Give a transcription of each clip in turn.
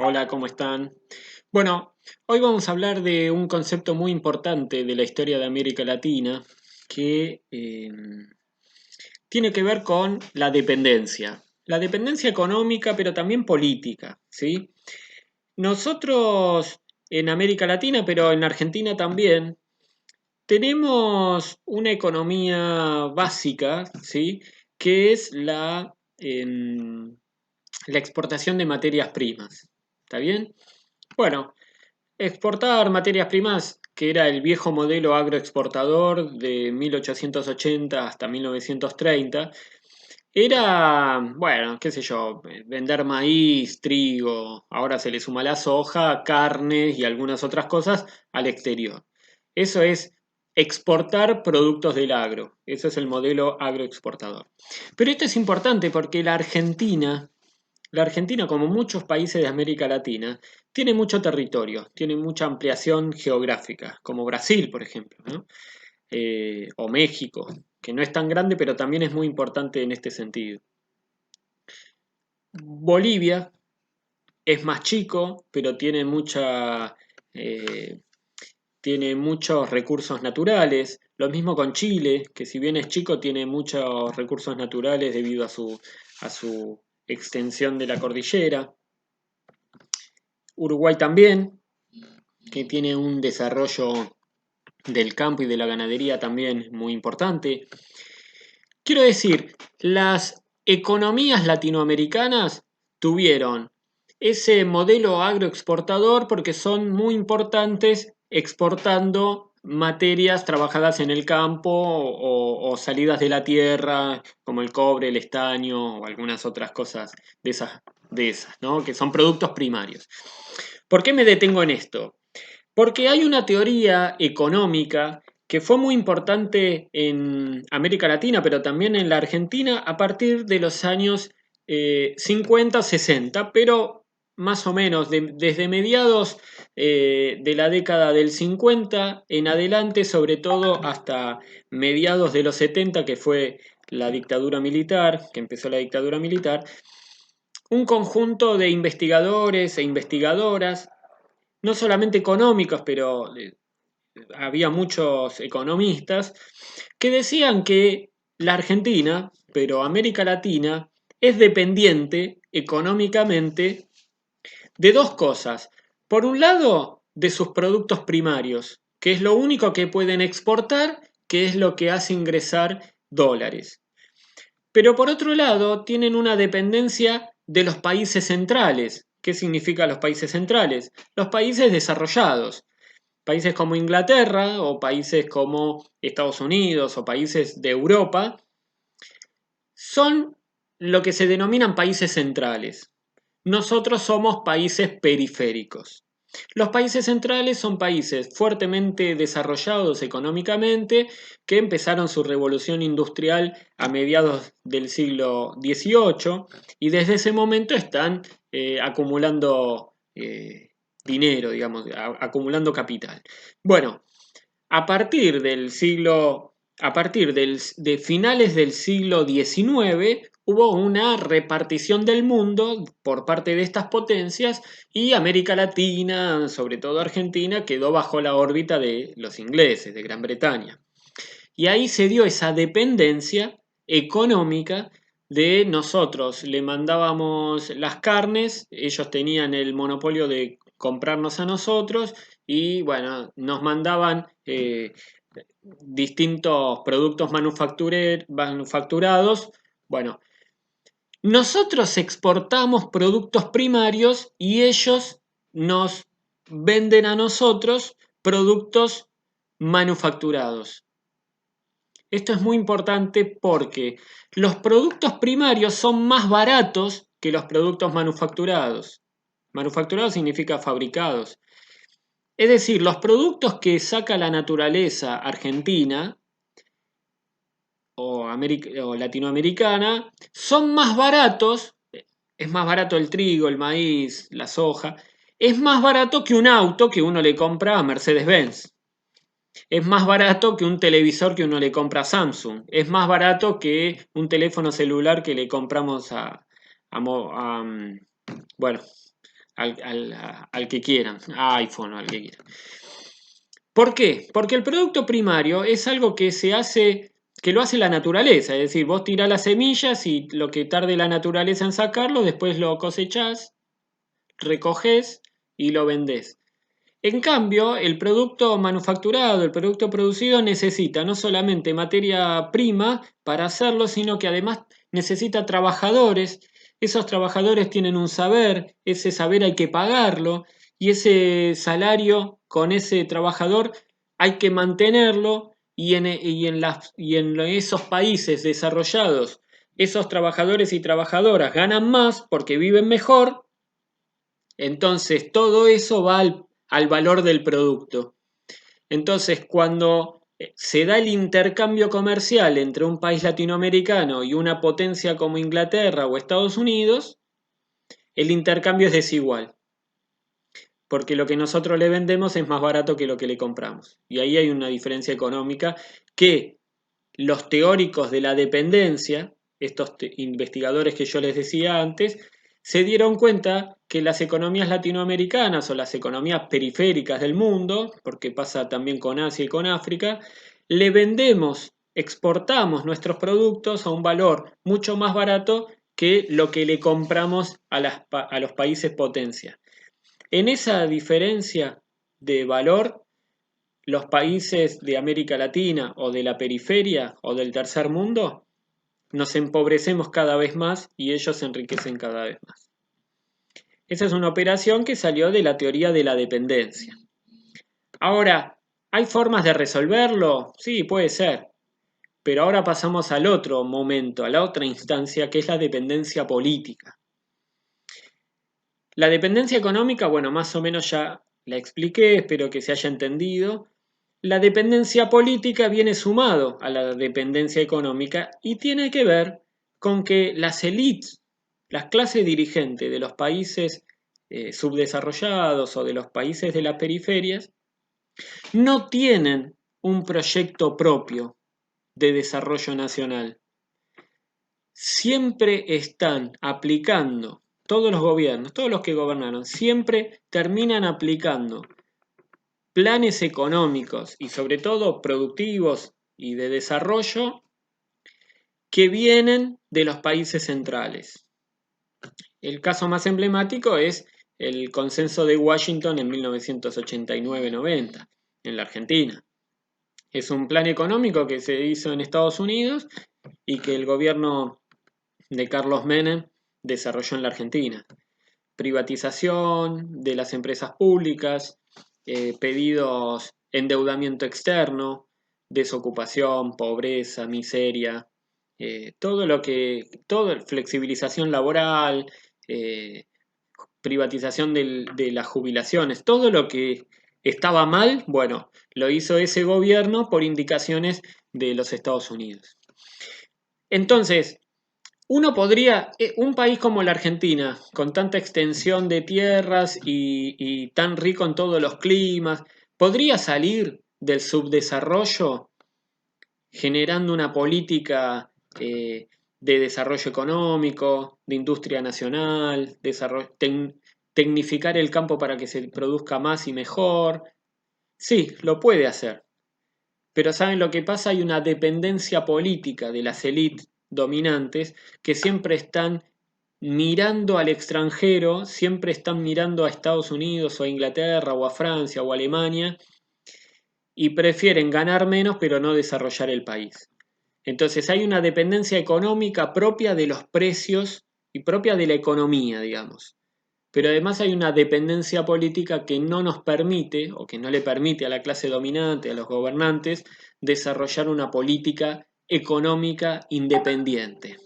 Hola, ¿cómo están? Bueno, hoy vamos a hablar de un concepto muy importante de la historia de América Latina que tiene que ver con la dependencia. La dependencia económica, pero también política, ¿sí? Nosotros en América Latina, pero en Argentina también, tenemos una economía básica, ¿sí? Que es la exportación de materias primas. ¿Está bien? Bueno, exportar materias primas, que era el viejo modelo agroexportador de 1880 hasta 1930, era, bueno, qué sé yo, vender maíz, trigo, ahora se le suma la soja, carnes y algunas otras cosas al exterior. Eso es exportar productos del agro, eso es el modelo agroexportador. Pero esto es importante porque la Argentina, como muchos países de América Latina, tiene mucho territorio, tiene mucha ampliación geográfica, como Brasil, por ejemplo, ¿no? O México, que no es tan grande, pero también es muy importante en este sentido. Bolivia es más chico, pero eh, tiene muchos recursos naturales. Lo mismo con Chile, que si bien es chico, tiene muchos recursos naturales debido a su extensión de la cordillera. Uruguay también, que tiene un desarrollo del campo y de la ganadería también muy importante. Quiero decir, las economías latinoamericanas tuvieron ese modelo agroexportador porque son muy importantes exportando materias trabajadas en el campo o salidas de la tierra, como el cobre, el estaño o algunas otras cosas de esas, ¿no? Que son productos primarios. ¿Por qué me detengo en esto? Porque hay una teoría económica que fue muy importante en América Latina, pero también en la Argentina a partir de los años 50, 60, pero más o menos desde mediados de la década del 50 en adelante, sobre todo hasta mediados de los 70, que fue la dictadura militar, que empezó la dictadura militar, un conjunto de investigadores e investigadoras no solamente económicos, pero había muchos economistas que decían que la Argentina, pero América Latina, es dependiente económicamente de dos cosas. Por un lado, de sus productos primarios, que es lo único que pueden exportar, que es lo que hace ingresar dólares. Pero por otro lado, tienen una dependencia de los países centrales. ¿Qué significa los países centrales? Los países desarrollados. Países como Inglaterra o países como Estados Unidos o países de Europa son lo que se denominan países centrales. Nosotros somos países periféricos. Los países centrales son países fuertemente desarrollados económicamente que empezaron su revolución industrial a mediados del siglo XVIII y desde ese momento están acumulando dinero, digamos, acumulando capital. Bueno, a partir del siglo, a partir de finales del siglo XIX, hubo una repartición del mundo por parte de estas potencias y América Latina, sobre todo Argentina, quedó bajo la órbita de los ingleses, de Gran Bretaña. Y ahí se dio esa dependencia económica de nosotros. Le mandábamos las carnes, ellos tenían el monopolio de comprarnos a nosotros y bueno, nos mandaban distintos productos manufacturados. Bueno, nosotros exportamos productos primarios y ellos nos venden a nosotros productos manufacturados. Esto es muy importante porque los productos primarios son más baratos que los productos manufacturados. Manufacturados significa fabricados. Es decir, los productos que saca la naturaleza argentina o latinoamericana son más baratos, es más barato el trigo, el maíz, la soja, es más barato que un auto que uno le compra a Mercedes-Benz. Es más barato que un televisor que uno le compra a Samsung. Es más barato que un teléfono celular que le compramos bueno, al que quieran, a iPhone o al que quieran. ¿Por qué? Porque el producto primario es algo que se hace, que lo hace la naturaleza, es decir, vos tirás las semillas y lo que tarde la naturaleza en sacarlo, después lo cosechás, recogés y lo vendés. En cambio, el producto manufacturado, el producto producido necesita no solamente materia prima para hacerlo, sino que además necesita trabajadores. Esos trabajadores tienen un saber, ese saber hay que pagarlo y ese salario con ese trabajador hay que mantenerlo y en esos países desarrollados esos trabajadores y trabajadoras ganan más porque viven mejor, entonces todo eso va al valor del producto. Entonces, cuando se da el intercambio comercial entre un país latinoamericano y una potencia como Inglaterra o Estados Unidos, el intercambio es desigual, porque lo que nosotros le vendemos es más barato que lo que le compramos. Y ahí hay una diferencia económica que los teóricos de la dependencia, estos investigadores que yo les decía antes, se dieron cuenta que las economías latinoamericanas o las economías periféricas del mundo, porque pasa también con Asia y con África, le vendemos, exportamos nuestros productos a un valor mucho más barato que lo que le compramos a los países potencia. En esa diferencia de valor, los países de América Latina o de la periferia o del tercer mundo nos empobrecemos cada vez más y ellos se enriquecen cada vez más. Esa es una operación que salió de la teoría de la dependencia. Ahora, ¿hay formas de resolverlo? Sí, puede ser. Pero ahora pasamos al otro momento, a la otra instancia, que es la dependencia política. La dependencia económica, bueno, más o menos ya la expliqué, espero que se haya entendido. La dependencia política viene sumado a la dependencia económica y tiene que ver con que las élites, las clases dirigentes de los países subdesarrollados o de los países de las periferias, no tienen un proyecto propio de desarrollo nacional. Siempre están aplicando, todos los gobiernos, todos los que gobernaron, siempre terminan aplicando planes económicos y sobre todo productivos y de desarrollo que vienen de los países centrales. El caso más emblemático es el Consenso de Washington en 1989-90 en la Argentina. Es un plan económico que se hizo en Estados Unidos y que el gobierno de Carlos Menem desarrolló en la Argentina. Privatización de las empresas públicas, pedidos, endeudamiento externo, desocupación, pobreza, miseria, flexibilización laboral, privatización de las jubilaciones, todo lo que estaba mal, bueno, lo hizo ese gobierno por indicaciones de los Estados Unidos. Entonces, uno podría, un país como la Argentina, con tanta extensión de tierras y tan rico en todos los climas, ¿podría salir del subdesarrollo generando una política de desarrollo económico, de industria nacional, tecnificar el campo para que se produzca más y mejor? Sí, lo puede hacer. Pero ¿saben lo que pasa? Hay una dependencia política de las élites dominantes que siempre están mirando al extranjero, siempre están mirando a Estados Unidos o a Inglaterra o a Francia o a Alemania y prefieren ganar menos pero no desarrollar el país. Entonces hay una dependencia económica propia de los precios y propia de la economía, digamos. Pero además hay una dependencia política que no nos permite, o que no le permite a la clase dominante, a los gobernantes, desarrollar una política económica independiente.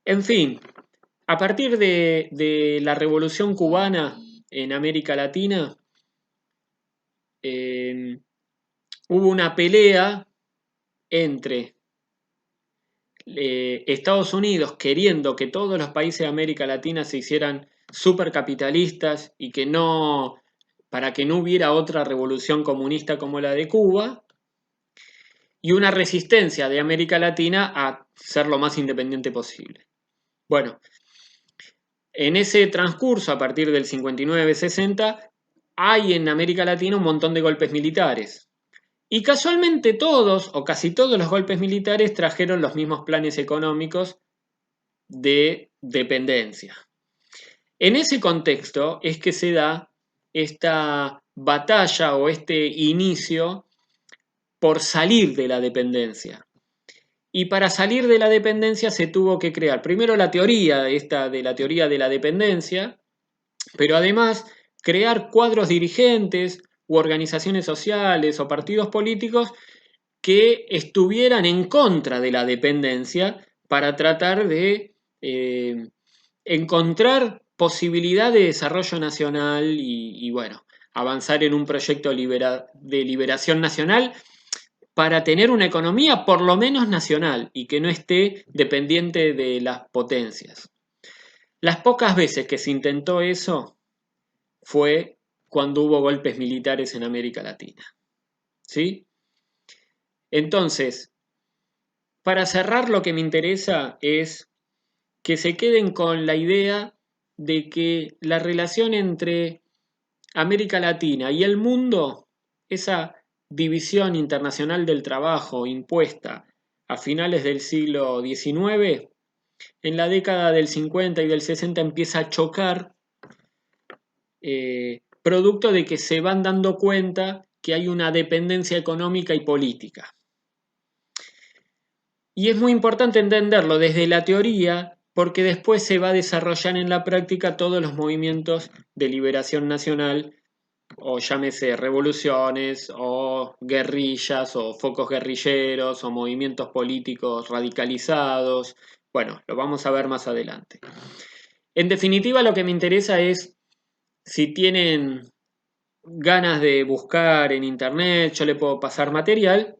En fin, a partir de la Revolución Cubana en América Latina, hubo una pelea entre Estados Unidos queriendo que todos los países de América Latina se hicieran supercapitalistas y que no, para que no hubiera otra revolución comunista como la de Cuba, y una resistencia de América Latina a ser lo más independiente posible. Bueno, En ese transcurso, a partir del 59-60, hay en América Latina un montón de golpes militares. Y casualmente todos, o casi todos los golpes militares trajeron los mismos planes económicos de dependencia. En ese contexto es que se da esta batalla o este inicio por salir de la dependencia. Y para salir de la dependencia se tuvo que crear primero la teoría esta de la teoría de la dependencia, pero además crear cuadros dirigentes u organizaciones sociales o partidos políticos que estuvieran en contra de la dependencia para tratar de encontrar posibilidad de desarrollo nacional y bueno, avanzar en un proyecto de liberación nacional para tener una economía por lo menos nacional y que no esté dependiente de las potencias. Las pocas veces que se intentó eso fue cuando hubo golpes militares en América Latina. ¿Sí? Entonces, para cerrar, lo que me interesa es que se queden con la idea de que la relación entre América Latina y el mundo, esa división internacional del trabajo impuesta a finales del siglo XIX, en la década del 50 y del 60 empieza a chocar, producto de que se van dando cuenta que hay una dependencia económica y política. Y es muy importante entenderlo desde la teoría porque después se va a desarrollar en la práctica todos los movimientos de liberación nacional, o llámese revoluciones, o guerrillas, o focos guerrilleros, o movimientos políticos radicalizados. Bueno, lo vamos a ver más adelante. En definitiva, lo que me interesa es, si tienen ganas de buscar en internet, yo le puedo pasar material.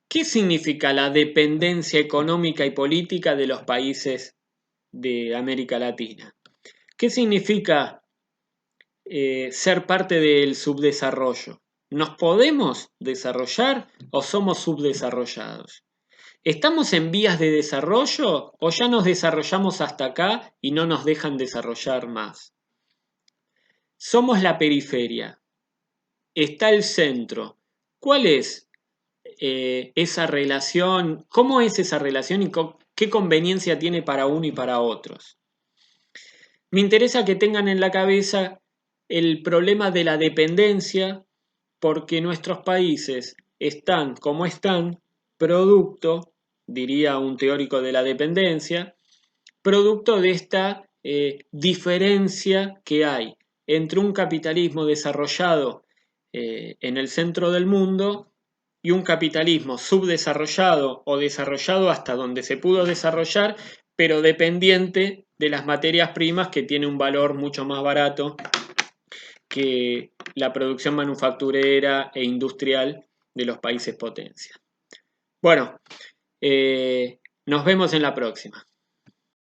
¿Qué significa la dependencia económica y política de los países de América Latina? ¿Qué significa ser parte del subdesarrollo? ¿Nos podemos desarrollar o somos subdesarrollados? ¿Estamos en vías de desarrollo o ya nos desarrollamos hasta acá y no nos dejan desarrollar más? Somos la periferia. Está el centro. ¿Cuál es esa relación? ¿Cómo es esa relación y qué conveniencia tiene para uno y para otros? Me interesa que tengan en la cabeza el problema de la dependencia, porque nuestros países están como están, producto, diría un teórico de la dependencia, producto de esta diferencia que hay entre un capitalismo desarrollado en el centro del mundo y un capitalismo subdesarrollado o desarrollado hasta donde se pudo desarrollar, pero dependiente de las materias primas que tiene un valor mucho más barato que la producción manufacturera e industrial de los países potencia. Bueno, nos vemos en la próxima.